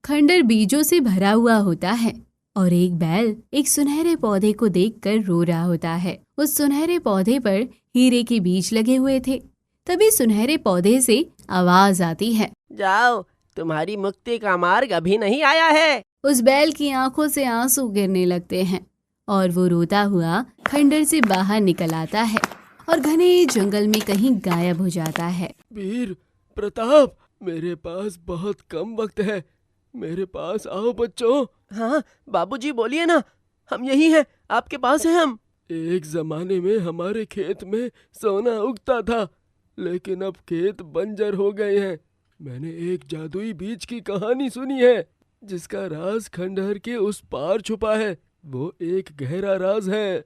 खंडर बीजों से भरा हुआ होता है और एक बैल एक सुनहरे पौधे को देखकर रो रहा होता है। उस सुनहरे पौधे पर हीरे के बीज लगे हुए थे। तभी सुनहरे पौधे से आवाज आती है, जाओ, तुम्हारी मुक्ति का मार्ग अभी नहीं आया है। उस बैल की आंखों से आंसू गिरने लगते हैं और वो रोता हुआ खंडर से बाहर निकल आता है और घने जंगल में कहीं गायब हो जाता है। वीर प्रताप, मेरे पास बहुत कम वक्त है, मेरे पास आओ बच्चों। हाँ बाबूजी, बोलिए ना, हम यही हैं, आपके पास हैं हम। एक जमाने में हमारे खेत में सोना उगता था, लेकिन अब खेत बंजर हो गए हैं। मैंने एक जादुई बीज की कहानी सुनी है, जिसका राज खंडहर के उस पार छुपा है। वो एक गहरा राज है।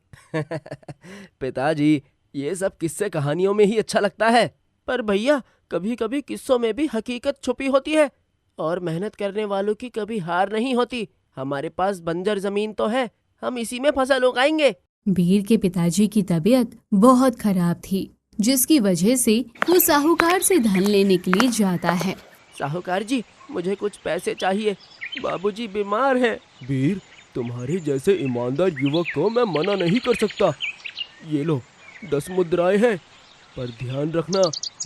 पिताजी, ये सब किस्से कहानियों में ही अच्छा लगता है, पर भैया कभी कभी किस्सों में भी हकीकत छुपी होती है और मेहनत करने वालों की कभी हार नहीं होती। हमारे पास बंजर जमीन तो है, हम इसी में फसल उगाएंगे। वीर के पिताजी की तबीयत बहुत खराब थी, जिसकी वजह से वो साहूकार से धन लेने के लिए जाता है। साहूकार जी, मुझे कुछ पैसे चाहिए, बाबूजी बीमार हैं। वीर, तुम्हारे जैसे ईमानदार युवक को मैं मना नहीं कर सकता। ये लो 10 मुद्राएं हैं, पर ध्यान रखना,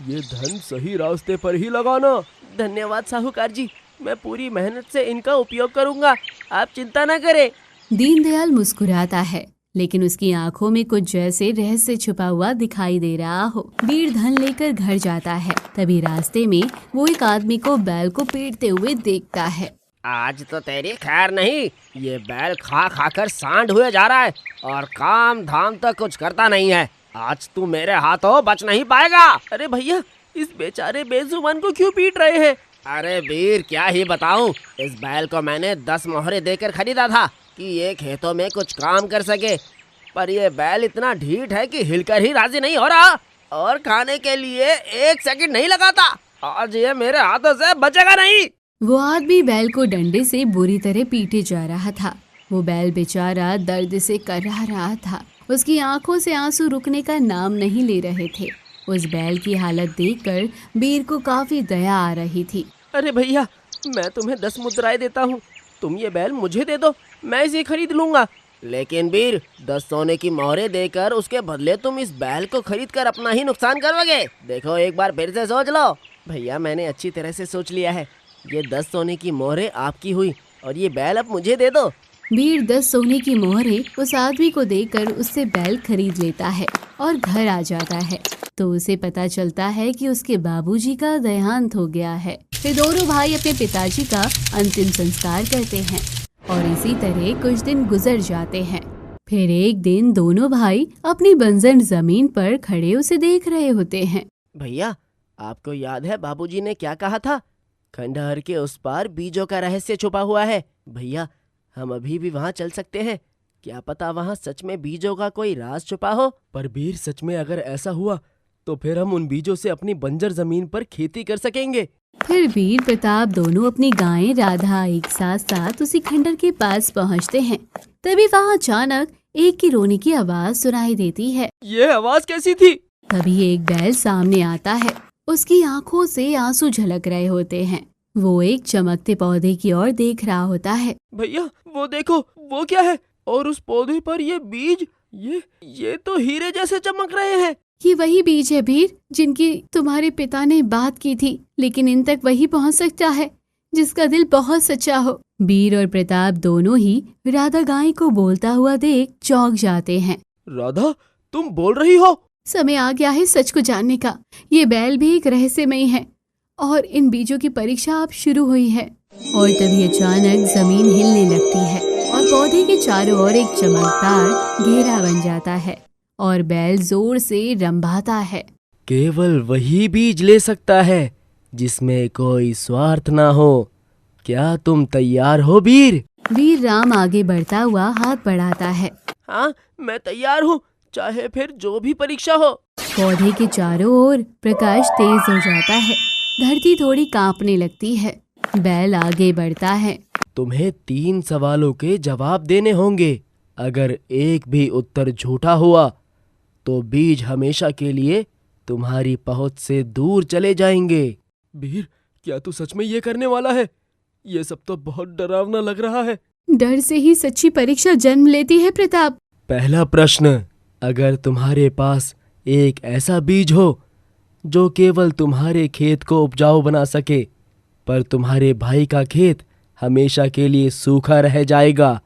ये धन सही रास्ते पर ही लगाना। धन्यवाद साहूकार जी, मैं पूरी मेहनत से इनका उपयोग करूंगा, आप चिंता न करें। दीनदयाल मुस्कुराता है, लेकिन उसकी आंखों में कुछ जैसे रहस्य छुपा हुआ दिखाई दे रहा हो। वीर धन लेकर घर जाता है। तभी रास्ते में वो एक आदमी को बैल को पीटते हुए देखता है। आज तो तेरी खैर नहीं, ये बैल खा खाकर सांड हुए जा रहा है और काम धाम तो कुछ करता नहीं है। आज तू मेरे हाथों बच नहीं पाएगा। अरे भैया, इस बेचारे बेजुबान को क्यों पीट रहे हैं? अरे वीर, क्या ही बताऊं, इस बैल को मैंने 10 मोहरे देकर खरीदा था कि ये खेतों में कुछ काम कर सके, पर ये बैल इतना ढीठ है कि हिलकर ही राजी नहीं हो रहा और खाने के लिए 1 सेकंड नहीं लगाता। आज ये मेरे हाथों से बचेगा नहीं। वो आदमी बैल को डंडे से बुरी तरह पीटे जा रहा था। वो बैल बेचारा दर्द से कराह रहा था। उसकी आंखों से आंसू रुकने का नाम नहीं ले रहे थे। उस बैल की हालत देखकर वीर को काफी दया आ रही थी। अरे भैया, मैं तुम्हें 10 मुद्राएं देता हूँ, तुम ये बैल मुझे दे दो, मैं इसे खरीद लूंगा। लेकिन वीर, 10 सोने की मोहरें देकर उसके बदले तुम इस बैल को खरीद कर अपना ही नुकसान करोगे। देखो, एक बार फिर से सोच लो। भैया, मैंने अच्छी तरह से सोच लिया है, ये 10 सोने की मोहरें आपकी हुई और ये बैल अब मुझे दे दो। वीर 10 सोने की मोहरें उस आदमी को देकर उससे बैल खरीद लेता है और घर आ जाता है। तो उसे पता चलता है कि उसके बाबूजी का देहांत हो गया है। फिर दोनों भाई अपने पिताजी का अंतिम संस्कार करते हैं और इसी तरह कुछ दिन गुजर जाते हैं। फिर एक दिन दोनों भाई अपनी बंजर जमीन पर खड़े उसे देख रहे होते हैं। भैया, आपको याद है बाबूजी ने क्या कहा था? खंडहर के उस पार बीजों का रहस्य छुपा हुआ है। भैया, हम अभी भी वहाँ चल सकते हैं, क्या पता वहाँ सच में बीजों का कोई राज छुपा हो। पर वीर, सच में अगर ऐसा हुआ तो फिर हम उन बीजों से अपनी बंजर जमीन पर खेती कर सकेंगे। फिर वीर प्रताप दोनों अपनी गायें राधा एक साथ साथ उसी खंडर के पास पहुँचते हैं। तभी वहाँ अचानक एक की रोने की आवाज सुनाई देती है। ये आवाज कैसी थी? तभी एक बैल सामने आता है। उसकी आंखों से आंसू झलक रहे होते हैं। वो एक चमकते पौधे की ओर देख रहा होता है। भैया, वो देखो, वो क्या है? और उस पौधे पर ये बीज, ये तो हीरे जैसे चमक रहे हैं। ये वही बीज है वीर, जिनकी तुम्हारे पिता ने बात की थी, लेकिन इन तक वही पहुंच सकता है जिसका दिल बहुत सच्चा हो। वीर और प्रताप दोनों ही राधा गाय को बोलता हुआ देख चौंक जाते हैं। राधा, तुम बोल रही हो? समय आ गया है सच को जानने का। ये बैल भी एक रहस्यमय है और इन बीजों की परीक्षा अब शुरू हुई है। और तभी अचानक जमीन हिलने लगती है और पौधे के चारों ओर एक चमकदार घेरा बन जाता है और बैल जोर से रंभाता है। केवल वही बीज ले सकता है जिसमें कोई स्वार्थ ना हो। क्या तुम तैयार हो वीर? वीर राम आगे बढ़ता हुआ हाथ बढ़ाता है। हाँ, मैं तैयार हूँ, चाहे फिर जो भी परीक्षा हो। पौधे के चारों ओर प्रकाश तेज हो जाता है। धरती थोड़ी कांपने लगती है। बैल आगे बढ़ता है। तुम्हें 3 सवालों के जवाब देने होंगे। अगर एक भी उत्तर झूठा हुआ तो बीज हमेशा के लिए तुम्हारी पहुंच से दूर चले जाएंगे। वीर, क्या तू सच में ये करने वाला है? ये सब तो बहुत डरावना लग रहा है। डर से ही सच्ची परीक्षा जन्म लेती है प्रताप। पहला प्रश्न, अगर तुम्हारे पास एक ऐसा बीज हो जो केवल तुम्हारे खेत को उपजाऊ बना सके, पर तुम्हारे भाई का खेत हमेशा के लिए सूखा रह जाएगा,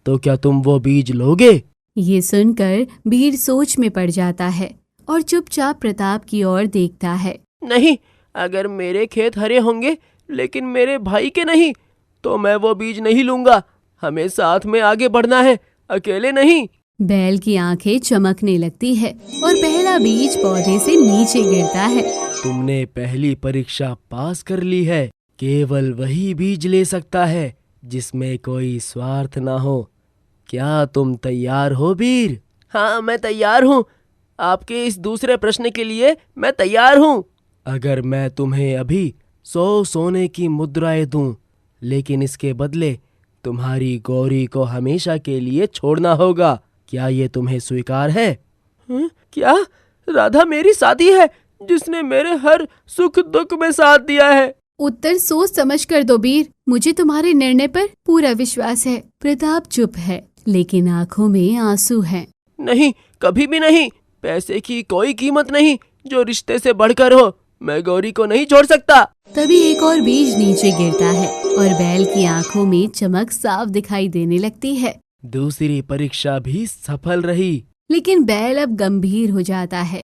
तो क्या तुम वो बीज लोगे? ये सुनकर वीर सोच में पड़ जाता है और चुपचाप प्रताप की ओर देखता है। नहीं, अगर मेरे खेत हरे होंगे लेकिन मेरे भाई के नहीं, तो मैं वो बीज नहीं लूंगा। हमें साथ में आगे बढ़ना है, अकेले नहीं। बैल की आंखें चमकने लगती है और पहला बीज पौधे से नीचे गिरता है। तुमने पहली परीक्षा पास कर ली है। केवल वही बीज ले सकता है जिसमें कोई स्वार्थ ना हो। क्या तुम तैयार हो वीर? हाँ, मैं तैयार हूँ। आपके इस दूसरे प्रश्न के लिए मैं तैयार हूँ। अगर मैं तुम्हें अभी 100 सोने की मुद्राएं दूं, लेकिन इसके बदले तुम्हारी गौरी को हमेशा के लिए छोड़ना होगा, क्या ये तुम्हें स्वीकार है? क्या? राधा मेरी साथी है जिसने मेरे हर सुख दुख में साथ दिया है। उत्तर सोच समझ कर दो वीर, मुझे तुम्हारे निर्णय पर पूरा विश्वास है। प्रताप चुप है लेकिन आंखों में आंसू हैं। नहीं, कभी भी नहीं। पैसे की कोई कीमत नहीं जो रिश्ते से बढ़कर हो। मैं गौरी को नहीं छोड़ सकता। तभी एक और बीज नीचे गिरता है और बैल की आंखों में चमक साफ दिखाई देने लगती है। दूसरी परीक्षा भी सफल रही। लेकिन बैल अब गंभीर हो जाता है